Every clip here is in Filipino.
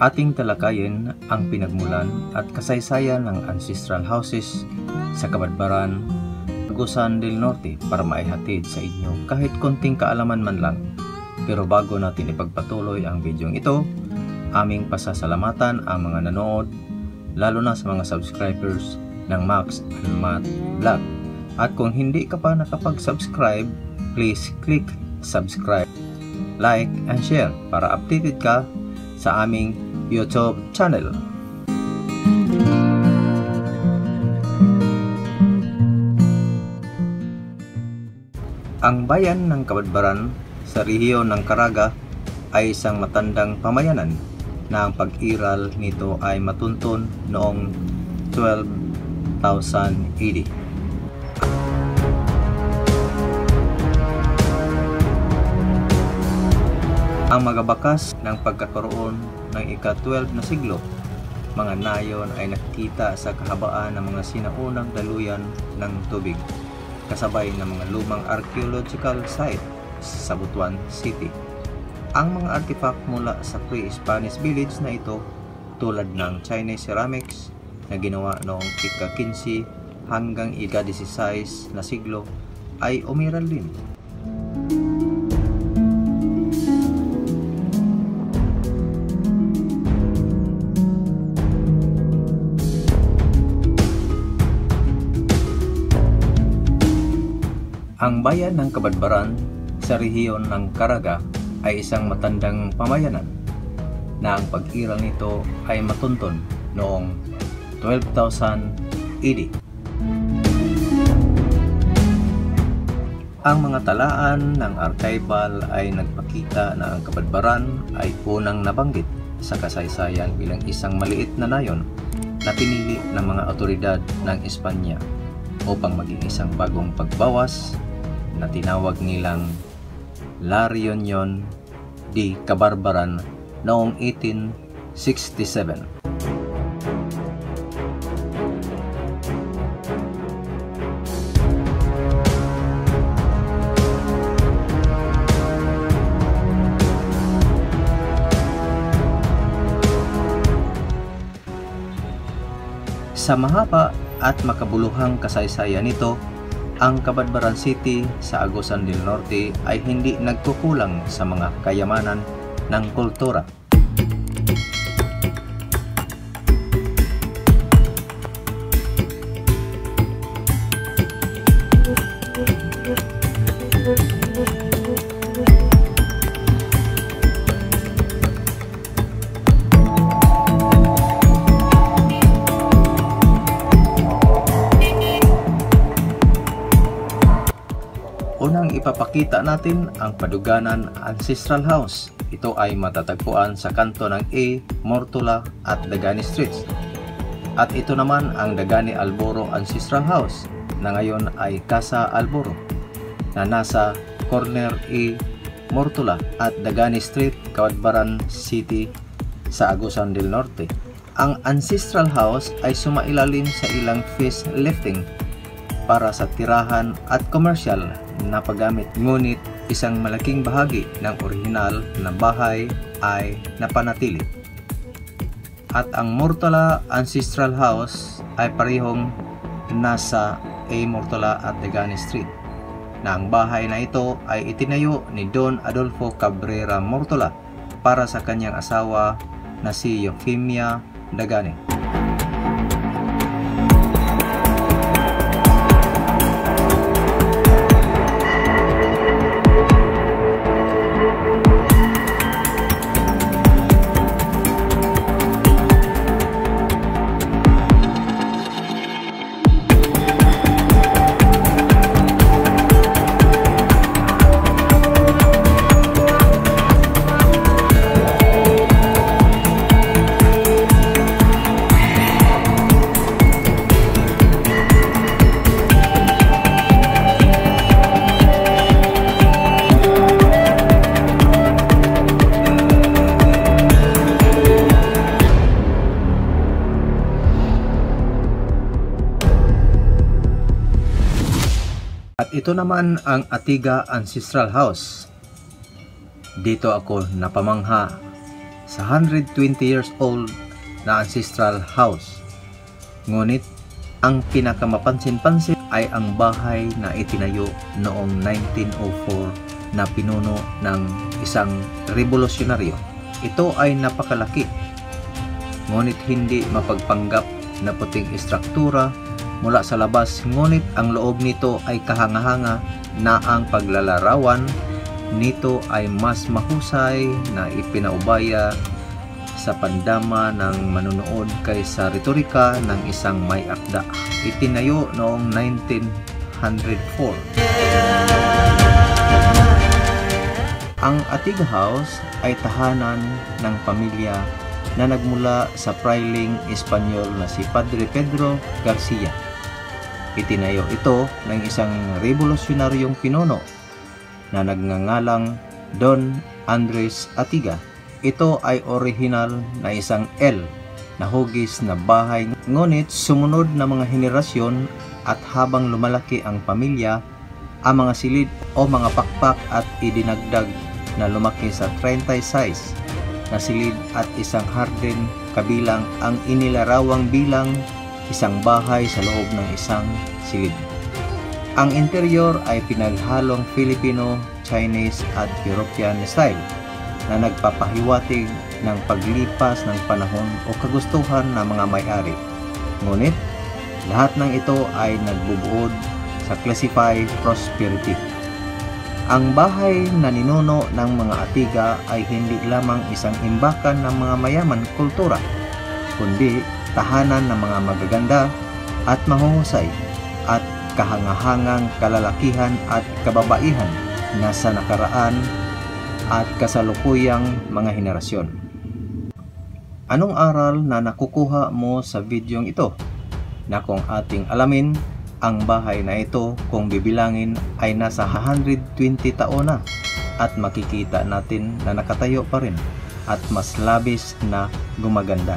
Ating talakayin ang pinagmulan at kasaysayan ng ancestral houses sa Kabadbaran, Agusan del Norte para maihatid sa inyo kahit konting kaalaman man lang. Pero bago natin ipagpatuloy ang video ito, aming pasasalamatan ang mga nanood, lalo na sa mga subscribers ng Max and Matt Vlog. At kung hindi ka pa nakapag-subscribe, please click subscribe, like, and share para updated ka sa aming YouTube channel. Ang bayan ng Kabadbaran sa rehiyon ng Caraga ay isang matandang pamayanan na ang pag-iral nito ay matuntun noong 12,000 AD. Ang magabakas ng pagkakaroon ng ika-12 na siglo, mga nayon ay nakikita sa kahabaan ng mga sinaunang daluyan ng tubig, kasabay ng mga lumang archaeological site sa Butuan City. Ang mga artifact mula sa pre-Spanish village na ito, tulad ng Chinese ceramics na ginawa noong ika-15 hanggang ika-16 na siglo, ay umiral din. Ang bayan ng Kabadbaran sa rehiyon ng Caraga ay isang matandang pamayanan na ang pag-iral nito ay matuntun noong 12,000 AD. Ang mga talaan ng archival ay nagpakita na ang Kabadbaran ay unang nabanggit sa kasaysayan bilang isang maliit na nayon na pinili ng mga otoridad ng Espanya upang maging isang bagong pagbawas na tinawag nilang La Reunion de Kabadbaran noong 1867. Sa mahaba at makabuluhang kasaysayan nito, ang Kabadbaran City sa Agusan del Norte ay hindi nagkukulang sa mga kayamanan ng kultura. Unang ipapakita natin ang Paduganan Ancestral House. Ito ay matatagpuan sa kanto ng A. Mortola at Dagani Streets. At ito naman ang Dagani Alboro Ancestral House na ngayon ay Casa Alboro na nasa corner A. Mortola at Dagani Street, Kabadbaran City sa Agusan del Norte. Ang Ancestral House ay sumailalim sa ilang facelifting para sa tirahan at komersyal na paggamit, ngunit isang malaking bahagi ng orihinal na bahay ay napanatili. At ang Mortola Ancestral House ay parehong nasa A. Mortola at Dagani Street, na ang bahay na ito ay itinayo ni Don Adolfo Cabrera Mortola para sa kanyang asawa na si Eufemia Dagani. At ito naman ang Atiga Ancestral House. Dito ako napamangha sa 120 years old na ancestral house. Ngunit ang pinakamapansin-pansin ay ang bahay na itinayo noong 1904 na pinuno ng isang revolusyonaryo. Ito ay napakalaki, ngunit hindi mapagpanggap na puting istruktura mula sa labas, ngunit ang loob nito ay kahanga-hanga na ang paglalarawan nito ay mas mahusay na ipinaubaya sa pandama ng manunood kaysa retorika ng isang may akda. Itinayo noong 1904. Ang Atiga House ay tahanan ng pamilya na nagmula sa prailing Espanyol na si Padre Pedro Garcia. Itinayo ito ng isang revolusyonaryong pinuno na nagngangalang Don Andres Atiga. Ito ay orihinal na isang L na hugis na bahay, ngunit sumunod na mga henerasyon at habang lumalaki ang pamilya, ang mga silid o mga pakpak at idinagdag na lumaki sa 36 na silid at isang harden, kabilang ang inilarawang bilang isang bahay sa loob ng isang silid. Ang interior ay pinaghalong Filipino, Chinese at European style na nagpapahiwatig ng paglipas ng panahon o kagustuhan ng mga may-ari. Ngunit, lahat ng ito ay nagbubuod sa classified prosperity. Ang bahay na ninuno ng mga Atiga ay hindi lamang isang imbakan ng mga mayaman kultura, kundi tahanan ng mga magaganda at mahuhusay at kahangahangang kalalakihan at kababaihan na sa nakaraan at kasalukuyang mga henerasyon. Anong aral na nakukuha mo sa videong ito? Na kung ating alamin, ang bahay na ito kung bibilangin ay nasa 120 taon na at makikita natin na nakatayo pa rin at mas labis na gumaganda.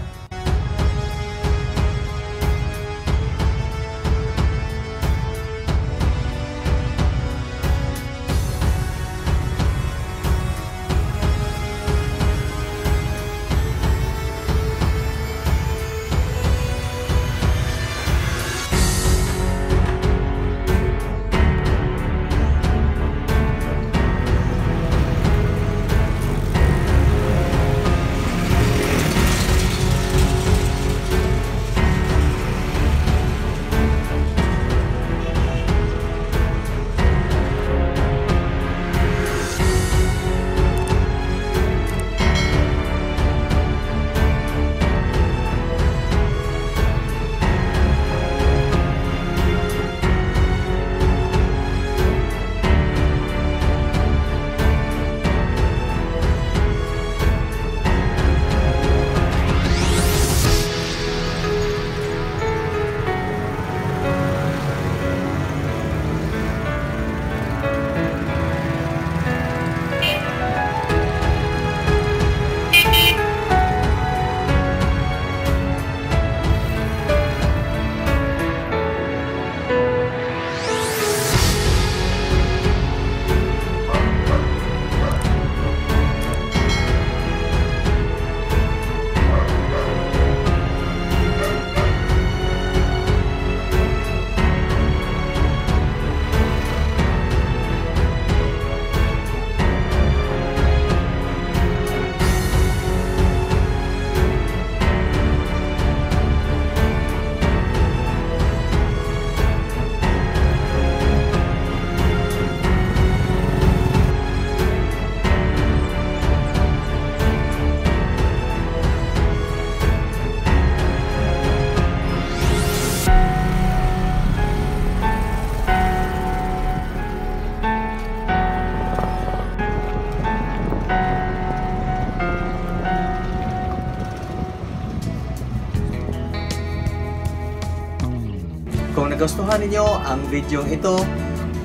Kung nagustuhan ninyo ang video ito,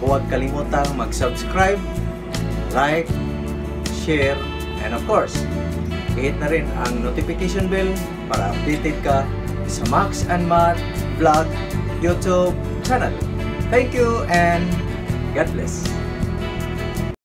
huwag kalimutang mag-subscribe, like, share, and of course, hit na rin ang notification bell para updated ka sa Max and Matt Vlog YouTube channel. Thank you and God bless!